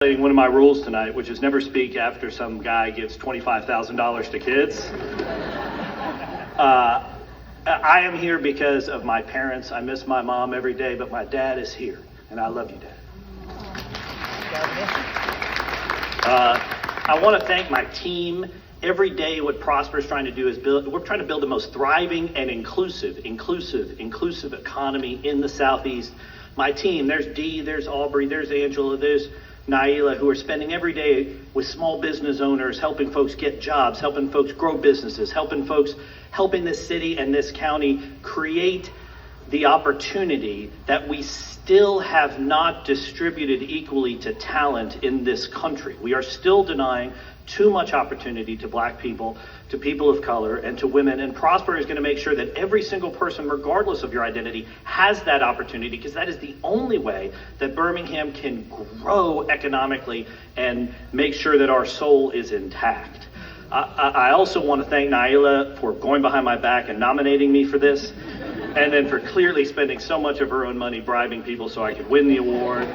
One of my rules tonight, which is never speak after some guy gives $25,000 to kids. I am here because of my parents. I miss my mom every day, but my dad is here, and I love you, Dad. I want to thank my team. Every day what Prosper is trying to do is we're trying to build the most thriving and inclusive economy in the Southeast. My team, there's Dee, there's Aubrey, there's Angela, there's Naila, who are spending every day with small business owners, helping folks get jobs, helping folks grow businesses, helping this city and this county create the opportunity that we still have not distributed equally to talent in this country. We are still denying too much opportunity to Black people, to people of color, and to women. And Prosper is going to make sure that every single person, regardless of your identity, has that opportunity, because that is the only way that Birmingham can grow economically and make sure that our soul is intact. I also want to thank Naila for going behind my back and nominating me for this, and then for clearly spending so much of her own money bribing people so I could win the award.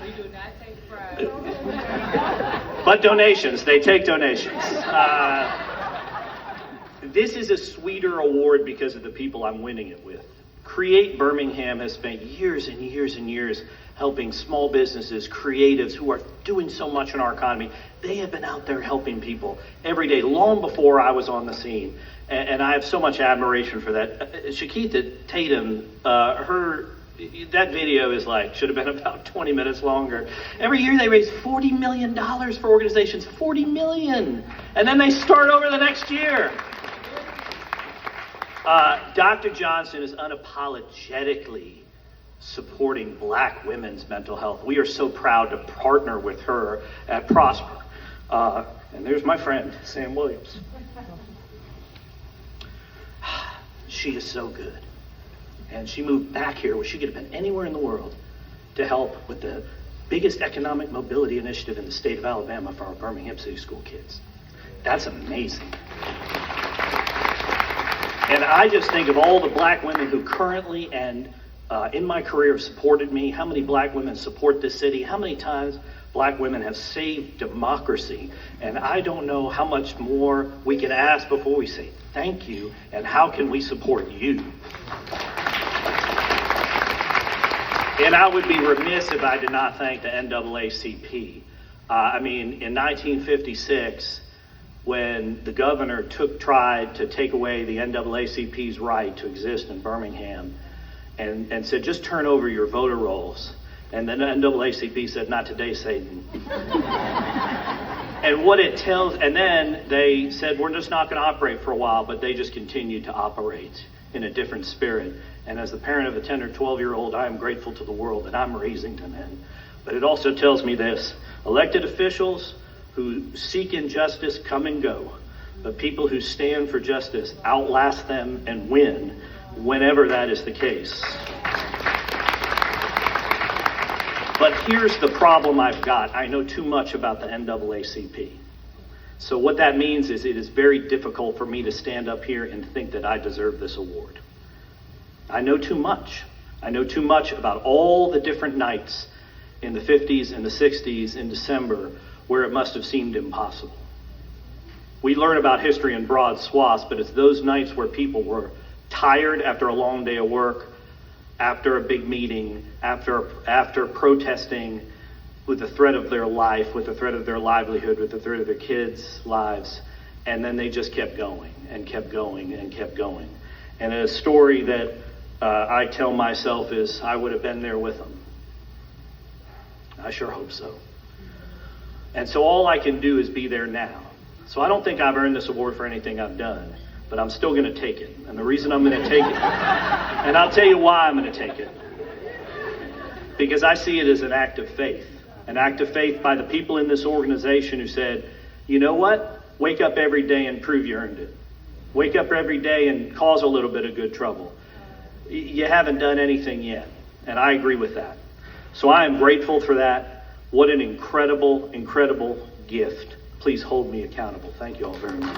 We do not take bribes. But donations, they take donations. This is a sweeter award because of the people I'm winning it with. Create Birmingham has spent years and years and years helping small businesses, creatives who are doing so much in our economy. They have been out there helping people every day, long before I was on the scene. And I have so much admiration for that. Shakeitha Tatum, that video is should have been about 20 minutes longer. Every year they raise $40 million for organizations, $40 million. And then they start over the next year. Dr. Johnson is unapologetically supporting Black women's mental health. We are so proud to partner with her at Prosper. And there's my friend, Sam Williams. She is so good. And she moved back here where she could have been anywhere in the world to help with the biggest economic mobility initiative in the state of Alabama for our Birmingham City School kids. That's amazing. And I just think of all the Black women who currently and in my career have supported me, how many Black women support this city, how many times Black women have saved democracy. And I don't know how much more we can ask before we say thank you, and how can we support you? And I would be remiss if I did not thank the NAACP. In 1956, when the governor tried to take away the NAACP's right to exist in Birmingham, and said, just turn over your voter rolls. And then the NAACP said, not today, Satan. And what it tells, and then they said, we're just not going to operate for a while, but they just continued to operate in a different spirit. And as the parent of a 10 or 12-year-old, I am grateful to the world that I'm raising them in. But it also tells me this: elected officials who seek injustice come and go, but people who stand for justice outlast them and win whenever that is the case. But here's the problem I've got. I know too much about the NAACP. So what that means is it is very difficult for me to stand up here and think that I deserve this award. I know too much. I know too much about all the different nights in the 50s and the 60s in December where it must have seemed impossible. We learn about history in broad swaths, but it's those nights where people were tired after a long day of work, after a big meeting, after protesting with the threat of their life, with the threat of their livelihood, with the threat of their kids' lives, and then they just kept going and kept going and kept going. And a story that I tell myself is, I would have been there with them. I sure hope so. And so all I can do is be there now. So I don't think I've earned this award for anything I've done, but I'm still going to take it. And the reason I'm going to take it, and I'll tell you why I'm going to take it, because I see it as an act of faith by the people in this organization who said, you know what? Wake up every day and prove you earned it. Wake up every day and cause a little bit of good trouble. You haven't done anything yet, and I agree with that. So I am grateful for that. What an incredible, incredible gift. Please hold me accountable. Thank you all very much.